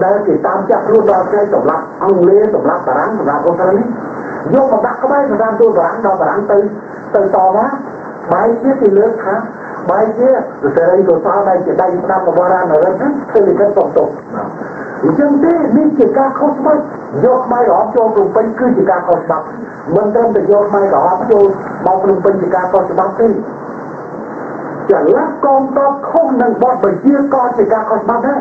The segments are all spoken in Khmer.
ដែលគេតាមចាក់ខ្លួនដល់គេសម្រាប់អង់គ្លេសសម្រាប់បារាំងសម្រាប់អូស្ត្រាលីយកមកដាក់ក្បែរសម្រាប់ទូបារាំងដល់បារាំងទៅតមកបាយជាគេលើកថាបាយជាសេរីទៅសល់ដែលជាដៃស្ដាប់របស់រានរិទ្ធហ្នឹងគឺនិយាយតបអញ្ចឹងទេនេះជាការខុសច្បាប់យកខ្មែររហូតចូលភ្នំពេញគឺជាការខុសច្បាប់មិនត្រឹមតែយកខ្មែររហូតចូលមកភ្នំពេញជាការខុសច្បាប់ទេចលនាកងទ័ពខុសនឹងបទបញ្ជាក៏ជាការខុសច្បាប់ដែរ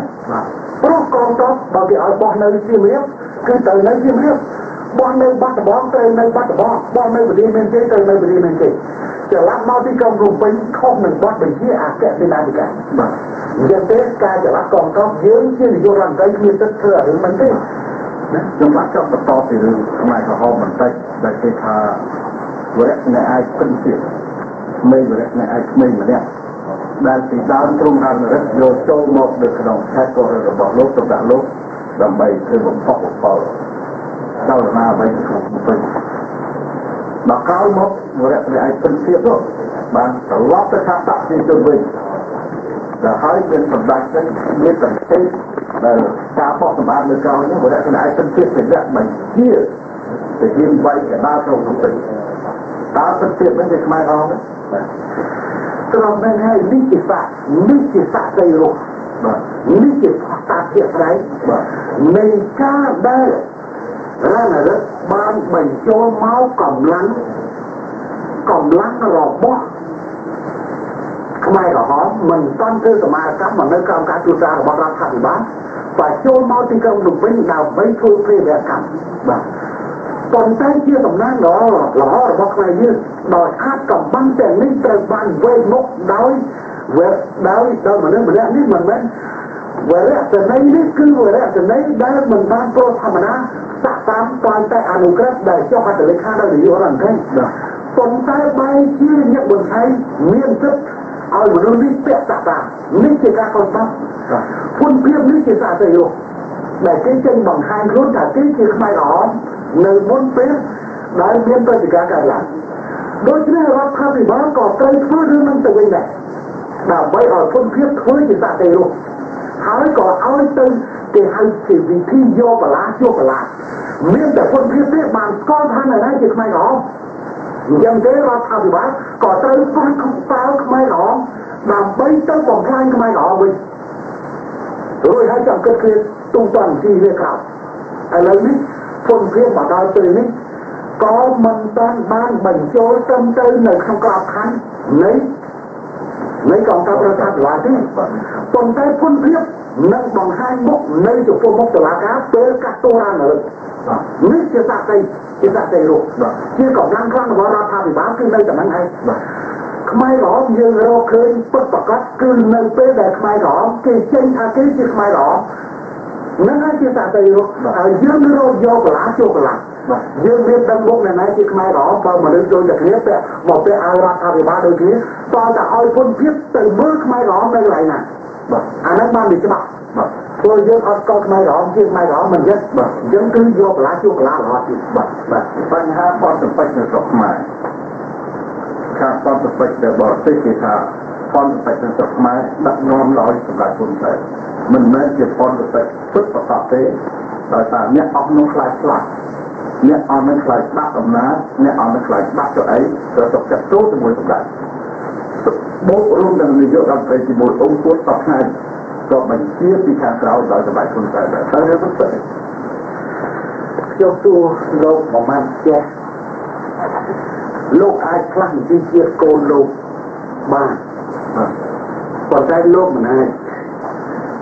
ព្រោះកងទ័ពបើគេឲ្យបោះនៅសៀមរាបគឺទៅនៅសៀមរាបបោះនៅបាត់ដំបងត្រូវនៅបាត់ដំបងបោះនៅបរិយាមានជ័យត្រូវនៅបរិយាមានជ័យចលនាមកទីក្រុងភ្នំពេញខុសនឹងបទបញ្ជាអគ្គសេនាធិការអញ្ចឹងទេការចលនាកងទ័ពយើងជានាយករដ្ឋមន្ត្រីគ្មានសិទ្ធិធ្វើរឿងមិនទេខ្ញុំបានចង់បន្តពីរឿងខ្មែរក្រហមបន្តិចដែលគេថាវរៈអ្នកអាចពិនទៀតមេវរៈអ្នកអាចក្មេងម្នាក់ដែលពីដើមក្រុមរាជរដ្ឋយកចូលមកនៅក្នុងខេត្តកោះរបស់លោកសម្រាប់លោកដើម្បីធ្វើបំផុសបំផុលដល់ណាវិញក្នុងពេញដល់ក្រោយមកវរៈអ្នកអាចពិនទៀតនោះបានត្រឡប់ទៅថាតាក់ទីទៅវិញដែលហើយមានសម្ដេចនេះមានប្រទេសដែលការបោះសម្អាតនៅក្រោយនេះវរៈអ្នកអាចពិនទៀតជាអ្នកបញ្ជាទៅជាវាយកដាលក្នុងពេញដើរពិនទៀតមិនជាខ្មែរអស់ទេត្រង់នេះហើយនេះជាសាស្ត្រនេះជាសាស្ត្រនៃរស់នេះជាផុសតាជាស្រ័យនៃការដែលរានរិទ្ធបានបញ្ចូលមកកម្លាំងរបស់ខ្មែរក្រហមមិនតាន់ធ្វើសមាជកម្មនៅក្រោមការត្រួតត្រារបស់រដ្ឋាភិបាលបញ្ចូលមកទីក្រុងភ្នំពេញដើម្បីធ្វើព្រឹត្តិកម្មបាទប៉ុន្តែជាតំណាងល្អរបស់ខ្មែរយើងដោយអាចកំបាំងទាំងនេះត្រូវបានវេមុខដោយមនុស្សម្នាក់នេះមិនមែនវរៈសេនីនេះគឺវរៈសេនីដែលមិនបានប្រធម្មតាសាក់តាមតាមតែអនុក្រឹត្យដែលចុះហត្ថលេខាដោយនាយករដ្ឋមន្ត្រីប៉ុន្តែបែរជាអ្នកបន្ថៃមានសិទ្ធិឲ្យមនុស្សនេះពាក់សាក់តាមនេះជាការខុសច្បាប់គុណភាពនេះជាសាស្ត្រយោដែលគេចេញបង្ហាញខ្លួនថាគេជាខ្មែរក្រហមនៅមុនពេលដែលមានប្រតិកម្មកើតឡើងដូច្នេះរដ្ឋាភិបាលក៏ត្រូវធ្វើរឿងនឹងទៅវិញដែរដើម្បីឲ្យគុណភាពធ្វើជាសាស្ត្រយោហើយក៏ឲ្យទៅគេហៅជាវិធីយកបលាជួបបលាមានតែគុណភាពទេបានស្គាល់ថានៅណាជាខ្មែរក្រហមអញ្ចឹងទេរដ្ឋាភិបាលក៏ត្រូវស្គាល់ខ្មែរក្រហមដើម្បីទៅបំផ្លាញខ្មែរក្រហមវិញរួចហើយចាំគិតគ្រាទូតាំងទីវាក្រោយឥឡូវនេះគុណភាពមកដល់ពេលនេះក៏មិនតាន់បានបញ្ចូលទៅនៅក្នុងក្របខ័ណ្ឌនៃកងទ័ពរដ្ឋាភិបាលទេប៉ុន្តែគុណភាពនឹងបង្ហាញមុខនៅចំពោះមុខតុលាការពេលកាត់ទោសរានរិទ្ធនេះជាសាស្ត្រទេរូបជាកម្លាំងខ្លាំងរបស់រដ្ឋាភិបាលគឺនៅតែហ្នឹងឯងខ្មែរក្រហមយើងរកឃើញពិតប្រាកដគឺនៅពេលដែលខ្មែរក្រហមគេចេញថាគេជាខ្មែរក្រហមនឹងហើយជាសាស្ត្រទេរូបហើយយើងរកយកបលាជួបបលាយើងមានដឹងមុខនៅណាជាខ្មែរក្រហមបើមនុស្សចូលតែគ្នាពាក់មកពាក់ឲ្យរដ្ឋាភិបាលដូចគ្នាតើតែឲ្យគុណភាពទៅមើលខ្មែរក្រហមនៅកន្លែងណាអាហ្នឹងបានវាច្បាស់ព្រោះយើងអត់កត់ខ្មែរក្រហមជាខ្មែរក្រហមមិនទេអញ្ចឹងគឺយកបលាជួបបលារហូតទៀតបញ្ហាបនសម្ពេចនៅស្រុកខ្មែរខាងបនសម្ពេចដែលបរទេសគេថាបនសម្ពេចនៅស្រុកខ្មែរដាក់នាំដោយសម្រាប់គុណតែមិនមែនជាបនសម្ពេចពិតប្រាកដទេដោយសារអ្នកអស់នោះខ្លាចស្លាប់អ្នកអស់នោះខ្លាចបាត់អំណាចអ្នកអស់នោះខ្លាចបាត់ទៅអីត្រូវសុខចិត្តចូលជាមួយសម្ដេចបូករួមនឹងនាយករដ្ឋមន្ត្រីជាមួយអង្គពួកសពថ្ងៃក៏បញ្ជាពីខាងក្រៅដោយសម្ដេចហ៊ុនសែនដែរតែរឿងពិតខ្ញុំទូលោកប្រមាណចេះលោកអាចផ្លាស់វិជាកូនលោកបានប៉ុន្តែលោកមិនអាច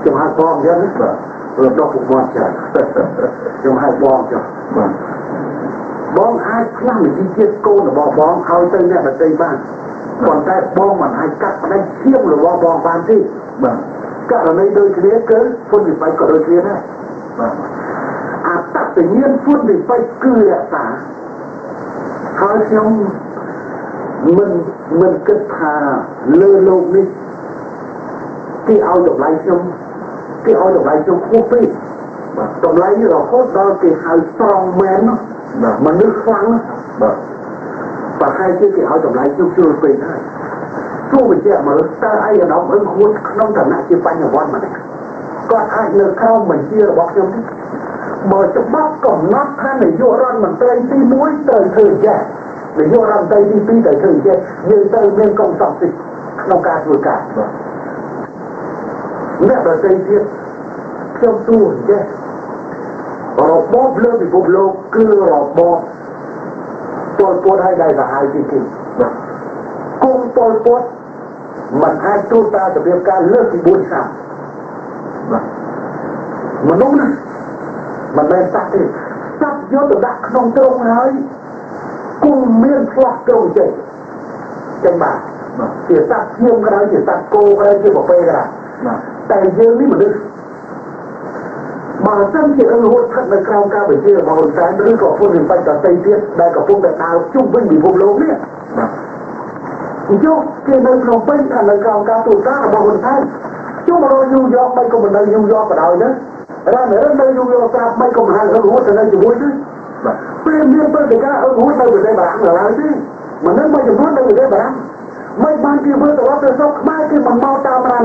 ខ្ញុំហៅបងយ៉ាងនេះបាទរត់ដល់ពុកមាត់ចាខ្ញុំហៅបងចាបងអាចផ្លាស់វិជាកូនរបស់បងឲ្យទៅអ្នកដទៃបានប៉ុន្តែបងមិនអាចកាត់ផ្នែកឈាមរបស់បងបានទេបាទករណីដូចគ្នាគឺពុនវិបត្តិក៏ដូចគ្នាដែរបាទអត្តសញ្ញាណពុនវិបត្តិគឺរក្សាហើយខ្ញុំមិនគិតថាលើលោកនេះគេឲ្យតម្លៃខ្ញុំខ្ពស់ពេកបាទតម្លៃរហូតដល់គេហៅ strong man មនុស្សខ្លាំងបាទប្រហែលជាគេឲ្យតម្លៃជួបជុលពេកហើយទោះបញ្ជាក់មើលតើឯកឧត្តមអឹងហួតក្នុងឋានៈជាបញ្ញវន្តម្នាក់ គាត់អាចនៅក្រោមបញ្ជារបស់ខ្ញុំទេបើច្បាប់កំណត់ថានាយករដ្ឋមន្ត្រីទី1ត្រូវធ្វើចេះនាយករដ្ឋមន្ត្រីទី2ត្រូវធ្វើចេះយើងត្រូវមានកុំសង្កេតក្នុងការធ្វើការអ្នកដទៃទៀតខ្ញុំសួរចេះរបបលើពិភពលោកគឺរបបពលពតឲ្យได้សាហាវជាងគេគុំពលពតมันអាចទូតតាមរបៀបការលើកពី4ឆ្នាំមនុស្សណាមិនមែនសត្វទេសត្វយកទៅដាក់ក្នុងទ្រុងហើយគុំមានឆ្លោះទ្រុងចេញបាទជាសត្វឈាមក៏ដោយជាសត្វគោក៏ដោយជាប្រភេទក៏ដោយតែយើងនេះមនុស្សបើសិនជាអង្គហូតស្ថិតនៅក្រោមការបញ្ជារបស់ហ៊ុនសែនឬក៏ពលរដ្ឋបច្ចុប្បន្នទៀតដែលកំពុងតែដើរជុំវិញពិភពលោកនេះយកគេនៅក្នុងពេញថានៅក្រោមការទូតារបស់ហ៊ុនសែនជុំរយញូវយ៉កមិនក៏មិននៅញូវយ៉កក៏ដោយណារ៉ាននៅញូវយ៉កស្រាប់មិនក៏មិនហៅអង្គហូតទៅនៅជាមួយទេពេលមានព្រឹត្តិការណ៍អង្គហូតនៅប្រទេសបារាំងឡើយទេមិននឹងមួយចំនួននៅប្រទេសបារាំងមិនបានគេធ្វើទៅរត់ទៅស្រុកខ្មែរគេមិនមកតាមរ៉ាន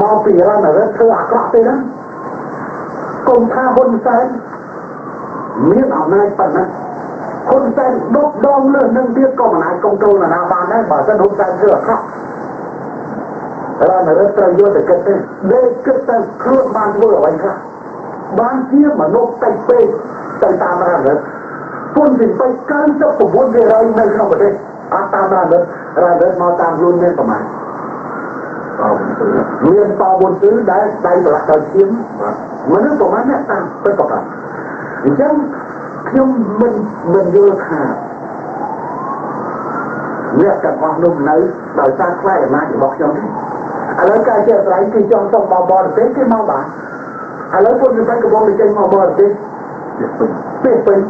មកពីរ៉ានធ្វើអាក្រក់ទេណាកុំថាហ៊ុនសែនមានអំណាចប៉ុណ្ណាហ៊ុនសែនដកដងលើនឹងទៀតក៏មិនអាចគ្រប់គ្រងណាបានដែរបើមិនហ៊ុនសែនធ្វើអាក្រក់រ៉ានត្រូវយកទៅគិតទេដេកគិតតែខ្លួនបានធ្វើអ្វីខ្លះបានជាមនុស្សតិចពេកទៅតាមរ៉ានពុនពីទៅ99%នៅក្នុងប្រទេសអត់តាមរ៉ានមកតាមខ្លួនមានប្រមាណមានបវុនទិដែលដៃប្រឡាក់ដល់ឈាមមនុស្សប្រមាណអ្នកតាមទៅប្រកាសអញ្ចឹងខ្ញុំមិនយល់ថាអ្នកទាំងអស់នោះនៅដោយសារខ្លាចអំណាចរបស់ខ្ញុំទេឥឡូវការជាស្រ័យគឺចង់សុំបរទេសគេមកបានឥឡូវពលរដ្ឋកំពុងតែចេញមកបរទេសពេញ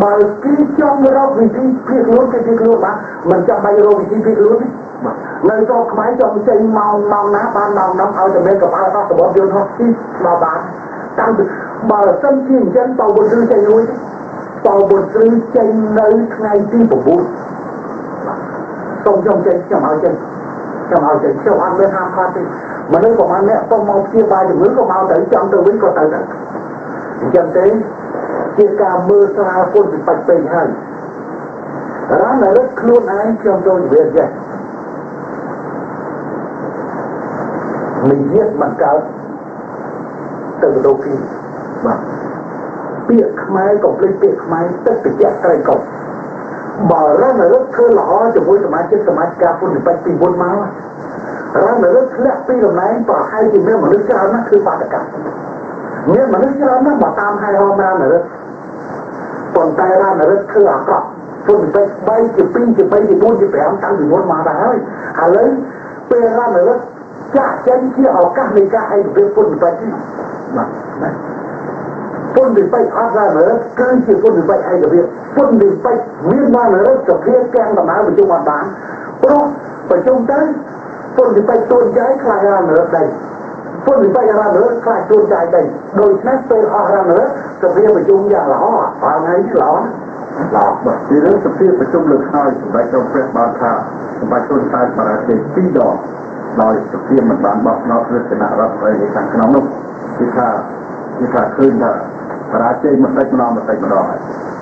បើគេចង់រកវិធីភៀសខ្លួនគេភៀសខ្លួនបានមិនចាំបាច់រកវិធីភៀសខ្លួនទេនៅស្រុកខ្មែរចង់ចេញម៉ោងណាបានម៉ោងនោះឲ្យតែមានកប៉ាល់អត់សម្បត្តិយន្តហោះទីមកបានតាំងពីបើសិនជាអញ្ចឹងតើបុត្រចេញរួចតើបុត្រចេញនៅថ្ងៃទី9សូមខ្ញុំចេញខ្ញុំឲ្យចេញខ្ញុំអត់មានហាមឃាត់ទេមនុស្សប្រហែលអ្នកទៅមកព្យាបាលជំងឺក៏មកទៅចង់ទៅវិញក៏ទៅដែរអញ្ចឹងទេជាការមើលស្រាលពុនពីបាច់ពេកហើយរ៉ានរឹកខ្លួនឯងខ្ញុំចូលនិយាយចេះនិយាយមិនកើតទៅទៅពីបាទពាក្យខ្មែរក៏ភ្លេចពាក្យខ្មែរទឹកតិចត្រីកុំបើរ៉ានរឹកធ្វើល្អជាមួយសមាជិកការពុនពីបាច់ពីមុនមករ៉ានរឹកធ្លាក់ពីតំណែងប្រហែលជាមានមនុស្សច្រើនណាស់គឺបាតកម្មមានមនុស្សច្រើនណាស់មកតាមហើយរំរ៉ានរឹកប៉ុន្តែរ៉ានរឹកធ្វើអាក្រក់ពុនពីបាច់3ជា2ជា3ជា4ជា5តាំងពីមុនមកដែរហើយឥឡូវពេលរ៉ានរឹកចាក់ចេញជាឱកាសនៃការឯកភាពពុនពីបាច់នេះបាទពុនពីបាច់អត់រ៉ានរឹកគឺជាពុនពីបាច់ឯកភាពពុនពីបាច់មានរ៉ានរឹកសភាទាំងដំណើរប្រជុំអត់បានព្រោះប្រជុំទៅពុនពីបាច់ទូនចាយខ្លាចរ៉ានរឹកដែរពុនពីបាច់រ៉ានរឹកខ្លាចទូនចាយដែរដូច្នេះពេលអស់រ៉ានរឹកសភាប្រជុំយ៉ាងល្អថ្ងៃនេះល្អបាទពីរឿងសភាប្រជុំលើកហើយសម្រាប់ខ្ញុំព្រះបានថាសម្រាប់ខ្លួនតែបរាជ័យ2ដងដោយសភាមិនបានបោះឆ្នោតឬគណៈរដ្ឋមន្ត្រីនៅខាងក្នុងនោះគឺថាឃើញថាបរាជ័យមិនដេចម្ដងហើយ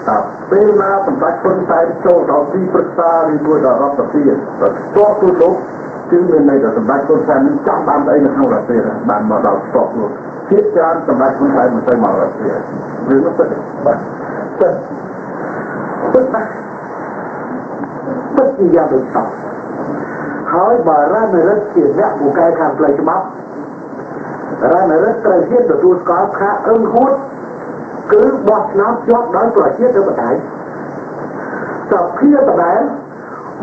តើពេលណាសម្រាប់ខ្លួនតែចូលដល់ទីប្រឹក្សាឬមួយដល់រដ្ឋសភាទៅស្ទាត់ទូលោកគឺមានន័យថាសម្រាប់ខ្លួនតែមិនចង់បានអីនៅក្នុងរដ្ឋសភាបានមកដល់ស្ទាត់លោកជាច្រើនសម្រាប់ខ្លួនតែមិនទៅមករដ្ឋសភាឬនោះទៅបាទពិតជាយ៉ាងដូចនេះហើយបើរ៉ានរឹកជាអ្នកពូកែខាងផ្លូវច្បាប់រ៉ានរឹកត្រូវជាទទួលស្គាល់ថាអង្គហូតគឺបោះឆ្នោតជាប់ដោយប្រជាធិបតេយ្យសភាដដែល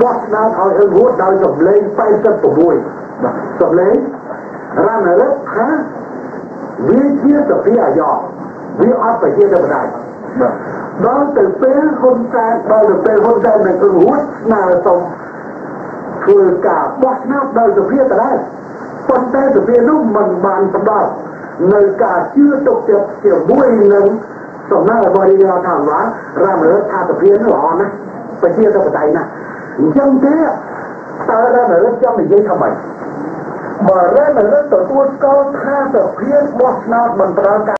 បោះឆ្នោតឲ្យអង្គហូតដោយសម្លេង86សម្លេងរ៉ានរឹកថាវាជាសភាអាយ៉ងវាអត់ប្រជាធិបតេយ្យដល់ទៅពេលហ៊ុនសែននឹងអង្គហូតស្នើសុំធ្វើការបោះឆ្នោតដោយសភាដដែលប៉ុន្តែសភានោះមិនបានផ្ដល់នៅការជឿទុកចិត្តជាមួយនឹងសំណាក់របស់រាជរដ្ឋាភិបាលរ៉ានរឹកថាសភានោះល្អណាស់ប្រជាធិបតេយ្យណាស់អញ្ចឹងទេតើរ៉ានរឹកចង់និយាយថាម៉េច mà ra là rất tổ tuôn có tha tập phiên bó snot bằng tờ